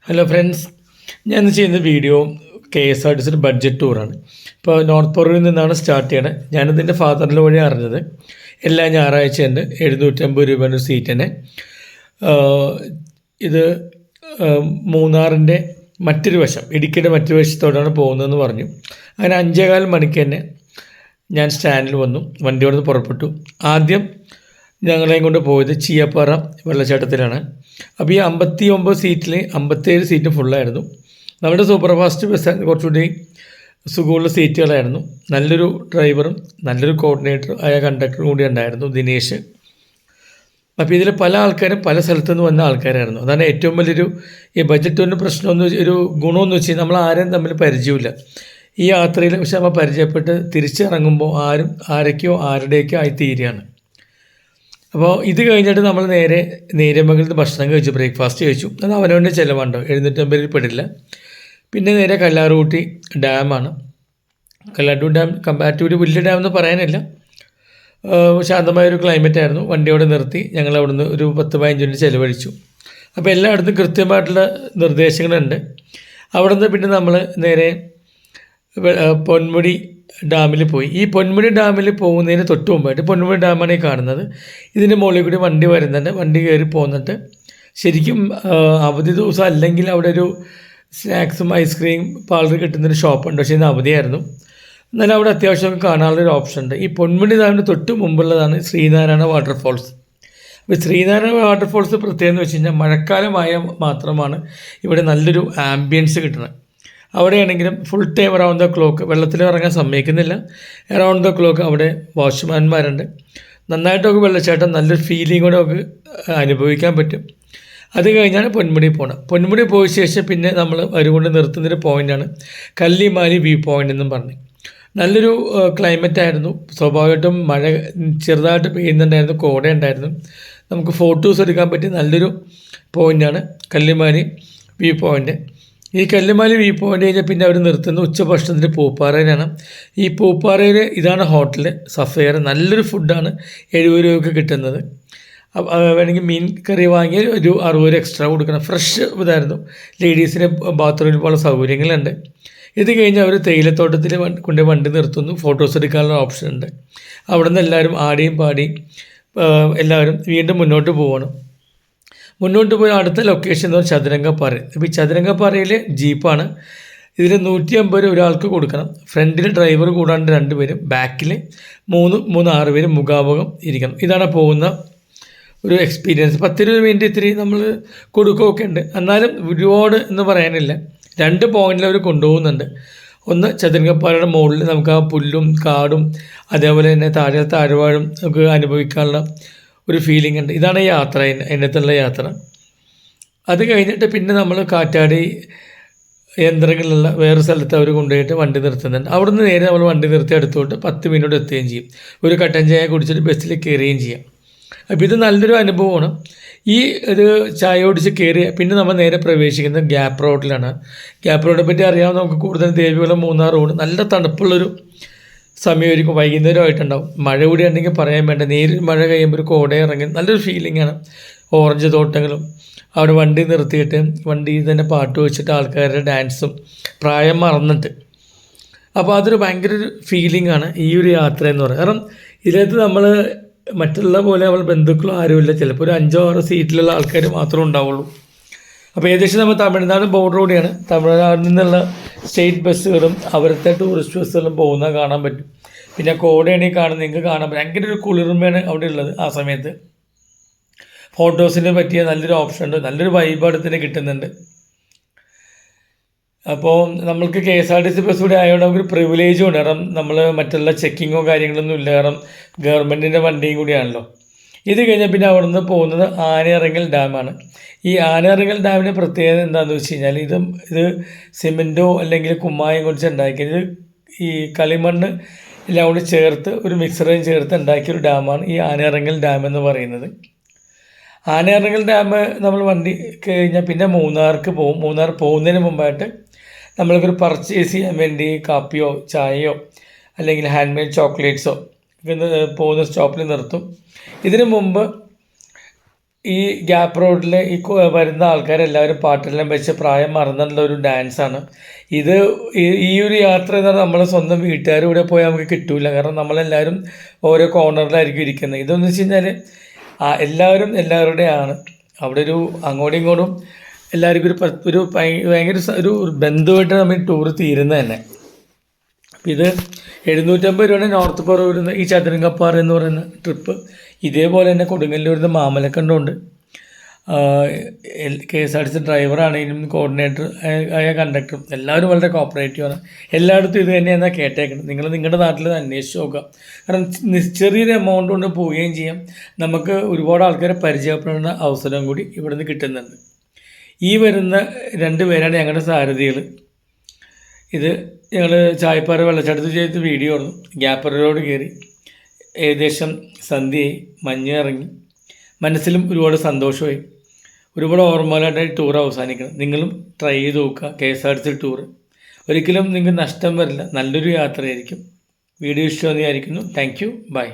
Hello friends, ഞാൻ ഇന്ന് ചെയ്യുന്ന വീഡിയോ KSRTC ബഡ്ജറ്റ് ടൂറാണ്. ഇപ്പോൾ നോർത്ത് പറവൂരിൽ നിന്നാണ് സ്റ്റാർട്ട് ചെയ്യണത്. ഞാനിതിൻ്റെ ഫാദറിൻ്റെ വഴി അറിഞ്ഞത്. എല്ലാ ഞായറാഴ്ചയുണ്ട് 750 രൂപയുടെ സീറ്റിന്. ഇത് മൂന്നാറിൻ്റെ മറ്റൊരു വശം, ഇടുക്കിയുടെ മറ്റൊരു വശത്തോടാണ് പോകുന്നതെന്ന് പറഞ്ഞു. അങ്ങനെ 5:15 മണിക്ക് തന്നെ ഞാൻ സ്റ്റാൻഡിൽ വന്നു, വണ്ടിയോട് നിന്ന് പുറപ്പെട്ടു. ആദ്യം ഞങ്ങളെയും കൊണ്ട് പോയത് ചീയപ്പാറ വെള്ളച്ചാട്ടത്തിലാണ്. അപ്പോൾ ഈ 59 സീറ്റിൽ 57 സീറ്റ് ഫുള്ളായിരുന്നു. നമ്മുടെ സൂപ്പർ ഫാസ്റ്റ് ബസ് കുറച്ചുകൂടി സുഖമുള്ള സീറ്റുകളായിരുന്നു. നല്ലൊരു ഡ്രൈവറും നല്ലൊരു കോർഡിനേറ്ററും ആയ കണ്ടക്ടറും കൂടി ഉണ്ടായിരുന്നു, ദിനേശ്. അപ്പോൾ ഇതിൽ പല ആൾക്കാരും പല സ്ഥലത്തു നിന്ന് വന്ന ആൾക്കാരായിരുന്നു. അതാണ് ഏറ്റവും വലിയൊരു ഈ ബഡ്ജറ്റിൻ്റെ പ്രശ്നമെന്ന് ഒരു ഗുണമെന്ന് വെച്ച് കഴിഞ്ഞാൽ നമ്മൾ ആരെയും തമ്മിൽ പരിചയമില്ല. ഈ യാത്രയിൽ പക്ഷെ നമ്മൾ പരിചയപ്പെട്ട് തിരിച്ചിറങ്ങുമ്പോൾ ആരൊക്കെയോ ആരുടെയൊക്കെ ആയി തീരുകയാണ്. അപ്പോൾ ഇത് കഴിഞ്ഞിട്ട് നമ്മൾ നേരെ നേര്യമംഗലത്ത് നിന്ന് ഭക്ഷണം കഴിച്ചു, ബ്രേക്ക്ഫാസ്റ്റ് കഴിച്ചു. അത് അവനവൻ്റെ ചിലവുണ്ടോ, 750 പെടില്ല. പിന്നെ നേരെ കല്ലാറുകുട്ടി ഡാമാണ്. കല്ലാറുകുട്ടി ഡാം കമ്പാരിറ്റീവ്ലി വലിയ ഡാം എന്ന് പറയാനില്ല, ശാന്തമായൊരു ക്ലൈമറ്റ് ആയിരുന്നു. വണ്ടി അവിടെ നിർത്തി ഞങ്ങൾ അവിടുന്ന് ഒരു 10-15 മിനിറ്റ് ചിലവഴിച്ചു. അപ്പോൾ എല്ലായിടത്തും കൃത്യമായിട്ടുള്ള നിർദ്ദേശങ്ങളുണ്ട്. അവിടെ നിന്ന് പിന്നെ നമ്മൾ നേരെ പൊന്മുടി ഡാമിൽ പോയി. ഈ പൊന്മുടി ഡാമിൽ പോകുന്നതിന് തൊട്ട് മുമ്പായിട്ട് പൊന്മുടി ഡാമാണ് ഈ കാണുന്നത്. ഇതിൻ്റെ മുകളിൽ കൂടി വണ്ടി വരുന്നുണ്ട്. വണ്ടി കയറി പോകുന്നിട്ട് ശരിക്കും അവധി ദിവസം അല്ലെങ്കിൽ അവിടെ ഒരു സ്നാക്സും ഐസ്ക്രീം പാർലർ കിട്ടുന്നൊരു ഷോപ്പുണ്ട്. പക്ഷേ ഇന്ന് അവധിയായിരുന്നു. എന്നാലും അവിടെ അത്യാവശ്യം കാണാനുള്ളൊരു ഓപ്ഷൻ ഉണ്ട്. ഈ പൊന്മുടി ഡാമിന് തൊട്ട് മുമ്പുള്ളതാണ് ശ്രീനാരായണ വാട്ടർഫോൾസ്. അപ്പോൾ ശ്രീനാരായണ വാട്ടർഫോൾസ് പ്രത്യേകം എന്ന് വെച്ച് കഴിഞ്ഞാൽ മഴക്കാലമായ മാത്രമാണ് ഇവിടെ നല്ലൊരു ആംബിയൻസ് കിട്ടുന്നത്. അവിടെയാണെങ്കിലും full time around the clock വെള്ളത്തിൽ ഇറങ്ങാൻ സമ്മതിക്കുന്നില്ല. അറൗണ്ട് ദ ക്ലോക്ക് അവിടെ വാച്ച്മാൻമാരുണ്ട്. നന്നായിട്ടൊക്കെ വെള്ളച്ചാട്ടം നല്ലൊരു ഫീലിംഗ് കൂടെ ഒക്കെ അനുഭവിക്കാൻ പറ്റും. അത് കഴിഞ്ഞാണ് പൊന്മുടി പോകണം. പൊന്മുടി പോയ ശേഷം പിന്നെ നമ്മൾ അതുകൊണ്ട് നിർത്തുന്നൊരു പോയിൻ്റാണ് കല്ലിമാലി വ്യൂ പോയിൻ്റ് എന്നും പറഞ്ഞു. നല്ലൊരു ക്ലൈമറ്റ് ആയിരുന്നു. സ്വാഭാവികമായിട്ടും മഴ ചെറുതായിട്ട് പെയ്യുന്നുണ്ടായിരുന്നു, കോട ഉണ്ടായിരുന്നു. നമുക്ക് ഫോട്ടോസ് എടുക്കാൻ പറ്റിയ നല്ലൊരു പോയിൻ്റാണ് കല്ലിമാലി വ്യൂ പോയിൻ്റ്. ഈ കല്ലുമാലി വ്യൂ പോയിൻ്റ് കഴിഞ്ഞാൽ പിന്നെ അവർ നിർത്തുന്ന ഉച്ചഭക്ഷണത്തിന് പൂപ്പാറയിലാണ്. ഈ പൂപ്പാറയിൽ ഇതാണ് ഹോട്ടൽ സഫയർ. നല്ലൊരു ഫുഡാണ് 70 രൂപയ്ക്ക് കിട്ടുന്നത്. വേണമെങ്കിൽ മീൻ കറി വാങ്ങിയാൽ ഒരു 60 രൂപ എക്സ്ട്രാ കൊടുക്കണം. ഫ്രഷ് ഇതായിരുന്നു. ലേഡീസിന് ബാത്റൂമിൽ പോലുള്ള സൗകര്യങ്ങളുണ്ട്. ഇത് കഴിഞ്ഞ് അവർ തേയിലത്തോട്ടത്തിൽ കൊണ്ട് വണ്ടി നിർത്തുന്നു. ഫോട്ടോസ് എടുക്കാനുള്ള ഓപ്ഷൻ ഉണ്ട്. അവിടെ നിന്ന് എല്ലാവരും ആടിയും പാടി എല്ലാവരും വീണ്ടും മുന്നോട്ട് പോവാണ്. മുന്നോട്ട് പോയി അടുത്ത ലൊക്കേഷൻ എന്ന് പറഞ്ഞാൽ ചതുരംഗപ്പാറ. ഇപ്പോൾ ഈ ചതുരംഗപ്പാറയിൽ ജീപ്പാണ്. ഇതിൽ 150 രൂപ ഒരാൾക്ക് കൊടുക്കണം. ഫ്രണ്ടിൽ ഡ്രൈവർ കൂടാണ്ട് 2 പേരും, ബാക്കിൽ 6 പേരും മുഖാമുഖം ഇരിക്കണം. ഇതാണ് പോകുന്ന ഒരു എക്സ്പീരിയൻസ്. 10 രൂപ വേണ്ടി ഇത്തിരി നമ്മൾ കൊടുക്കുകയൊക്കെ ഉണ്ട്. എന്നാലും ഒരുപാട് എന്ന് പറയാനില്ല. 2 പോയിന്റിൽ അവർ കൊണ്ടുപോകുന്നുണ്ട്. ഒന്ന് ചതുരംഗപ്പാറയുടെ മുകളിൽ നമുക്ക് ആ പുല്ലും കാടും അതേപോലെ തന്നെ താഴ്വാഴും നമുക്ക് അനുഭവിക്കാനുള്ള ഒരു ഫീലിംഗ് ഉണ്ട്. ഇതാണ് യാത്ര, അതിനകത്തുള്ള യാത്ര. അത് കഴിഞ്ഞിട്ട് പിന്നെ നമ്മൾ കാറ്റാടി യന്ത്രങ്ങളിലുള്ള വേറെ സ്ഥലത്ത് അവർ കൊണ്ടുപോയിട്ട് വണ്ടി നിർത്തുന്നുണ്ട്. അവിടെ നിന്ന് നേരെ നമ്മൾ വണ്ടി നിർത്തി അടുത്തോട്ട് 10 മിനിറ്റ് എത്തുകയും ചെയ്യും. ഒരു കട്ടൻ ചായ കുടിച്ചിട്ട് ബസ്സിൽ കയറുകയും ചെയ്യാം. അപ്പോൾ ഇത് നല്ലൊരു അനുഭവമാണ്. ഈ ഒരു ചായ കുടിച്ച് കയറിയ പിന്നെ നമ്മൾ നേരെ പ്രവേശിക്കുന്നത് ഗ്യാപ്പ് റോഡിലാണ്. ഗ്യാപ്പ് റോഡിനെ പറ്റി അറിയാവുന്ന നമുക്ക് കൂടുതൽ ദേവികുളം മൂന്നാർ റോഡ് നല്ല തണുപ്പുള്ളൊരു സമയമായിരിക്കും. വൈകുന്നേരമായിട്ടുണ്ടാവും. മഴ കൂടി ഉണ്ടെങ്കിൽ പറയാൻ വേണ്ട. നേരിൽ മഴ കഴിയുമ്പോൾ ഒരു കോട ഇറങ്ങി നല്ലൊരു ഫീലിംഗാണ്. ഓറഞ്ച് തോട്ടങ്ങളും അവിടെ വണ്ടി നിർത്തിയിട്ട് വണ്ടിയിൽ തന്നെ പാട്ട് വെച്ചിട്ട് ആൾക്കാരുടെ ഡാൻസും പ്രായം മറന്നിട്ട്. അപ്പോൾ അതൊരു ഭയങ്കര ഒരു ഫീലിംഗാണ് ഈ ഒരു യാത്ര എന്ന് പറയുന്നത്. കാരണം ഇതിനകത്ത് നമ്മൾ മറ്റുള്ള പോലെ നമ്മൾ ബന്ധുക്കളോ ആരുമില്ല. ചിലപ്പോൾ ഒരു 5-6 സീറ്റിലുള്ള ആൾക്കാർ മാത്രമേ ഉണ്ടാവുള്ളൂ. അപ്പോൾ ഏകദേശം നമ്മൾ തമിഴ്നാട് ബോർഡർ കൂടിയാണ്. തമിഴ്നാട്ടിൽ നിന്നുള്ള സ്റ്റേറ്റ് ബസ്സുകളും അവിടുത്തെ ടൂറിസ്റ്റ് ബസ്സുകളും പോകുന്നത് കാണാൻ പറ്റും. പിന്നെ കോടയാണെങ്കിൽ കാണുന്നത് നിങ്ങൾക്ക് കാണാൻ പറ്റും. ഭയങ്കര ഒരു കുളിർമയാണ് അവിടെ ഉള്ളത്. ആ സമയത്ത് ഫോട്ടോസിന് പറ്റിയ നല്ലൊരു ഓപ്ഷൻ ഉണ്ട്. നല്ലൊരു വൈബ് അടുത്തിന് കിട്ടുന്നുണ്ട്. അപ്പോൾ നമ്മൾക്ക് KSRTC ബസ് കൂടി ആയതുകൊണ്ട് നമുക്കൊരു പ്രിവിലേജും ഉണ്ട്. കാരണം നമ്മൾ മറ്റുള്ള ചെക്കിങ്ങോ കാര്യങ്ങളൊന്നും ഇല്ല. കാരണം ഗവൺമെൻറ്റിൻ്റെ വണ്ടിയും കൂടിയാണല്ലോ. ഇത് കഴിഞ്ഞാൽ പിന്നെ അവിടെ നിന്ന് പോകുന്നത് ആനയിറങ്ങൽ ഡാമാണ്. ഈ ആനയിറങ്ങൽ ഡാമിൻ്റെ പ്രത്യേകത എന്താണെന്ന് വെച്ച് കഴിഞ്ഞാൽ ഇത് സിമെൻറ്റോ അല്ലെങ്കിൽ കുമ്മായം കൊണ്ട് ഉണ്ടാക്കിയത്. ഈ കളിമണ്ണ് എല്ലാം കൂടി ചേർത്ത് ഒരു മിക്സറും ചേർത്ത് ഉണ്ടാക്കിയൊരു ഡാമാണ് ഈ ആനയിറങ്ങൽ ഡാം എന്ന് പറയുന്നത്. ആനയിറങ്ങൽ ഡാം നമ്മൾ വണ്ടി കഴിഞ്ഞാൽ പിന്നെ മൂന്നാർക്ക് പോകും. മൂന്നാർ പോകുന്നതിന് മുമ്പായിട്ട് നമ്മൾക്കൊരു പർച്ചേസ് ചെയ്യാൻ വേണ്ടി കാപ്പിയോ ചായയോ അല്ലെങ്കിൽ ഹാൻഡ് മെയ്ഡ് ചോക്ലേറ്റ്സോ പോകുന്ന സ്റ്റോപ്പിൽ നിർത്തും. ഇതിനു മുമ്പ് ഈ ഗ്യാപ്പ് റോഡിൽ ഈ വരുന്ന ആൾക്കാരെല്ലാവരും പാട്ടെല്ലാം വെച്ച് പ്രായം മറന്നുള്ള ഒരു ഡാൻസാണ് ഇത്. ഈ ഒരു യാത്ര എന്ന് പറഞ്ഞാൽ നമ്മളെ സ്വന്തം വീട്ടുകാരുടെ കൂടെ പോയാൽ നമുക്ക് കിട്ടൂല. കാരണം നമ്മളെല്ലാവരും ഓരോ കോർണറിലായിരിക്കും ഇരിക്കുന്നത്. ഇതെന്ന് വെച്ച് കഴിഞ്ഞാൽ എല്ലാവരും എല്ലാവരുടെയാണ്. അവിടെ ഒരു അങ്ങോട്ടും ഇങ്ങോട്ടും എല്ലാവർക്കും ഒരു ഭയങ്കര ഒരു ബന്ധുവായിട്ട് നമ്മൾ ടൂർ തീരുന്നത് തന്നെ. അപ്പം ഇത് 750 രൂപയുടെ നോർത്ത് പറവൂരിൽ നിന്ന് ഈ ചതുരംഗപ്പാറ എന്ന് പറയുന്ന ട്രിപ്പ്. ഇതേപോലെ തന്നെ കൊടുങ്ങല്ലൂരിൽ നിന്ന് മാമലക്കണ്ടുണ്ട്. KSRTC ഡ്രൈവറാണെങ്കിലും കോർഡിനേറ്റർ ആയ കണ്ടക്ടറും എല്ലാവരും വളരെ കോപ്പറേറ്റീവാണ്. എല്ലായിടത്തും ഇത് തന്നെയാണ് കേട്ടേക്കുന്നത്. നിങ്ങൾ നിങ്ങളുടെ നാട്ടിൽ അന്വേഷിച്ച് നോക്കുക. കാരണം ചെറിയൊരു എമൗണ്ട് കൊണ്ട് പോവുകയും ചെയ്യാം. നമുക്ക് ഒരുപാട് ആൾക്കാരെ പരിചയപ്പെടുന്ന അവസരം കൂടി ഇവിടെ നിന്ന് കിട്ടുന്നുണ്ട്. ഈ വരുന്ന 2 പേരാണ് ഞങ്ങളുടെ സാരഥികൾ. ഇത് ഞങ്ങൾ ചായപ്പാറ വെള്ളച്ചാട്ടത്തിൽ ചെയ്ത് വീഡിയോ ആയിരുന്നു. ഗ്യാപ്പ് റോഡ് കയറി ഏകദേശം സന്ധ്യയായി, മഞ്ഞ് ഇറങ്ങി, മനസ്സിലും ഒരുപാട് സന്തോഷമായി. ഒരുപാട് ഓർമ്മകളായിട്ട് ടൂർ അവസാനിക്കണം. നിങ്ങളും ട്രൈ ചെയ്ത് നോക്കുക KSRTC ടൂർ. ഒരിക്കലും നിങ്ങൾക്ക് നഷ്ടം വരില്ല. നല്ലൊരു യാത്രയായിരിക്കും. വീഡിയോ ഇഷ്ടമെന്ന് വിചാരിക്കുന്നു. Thank you. ബൈ.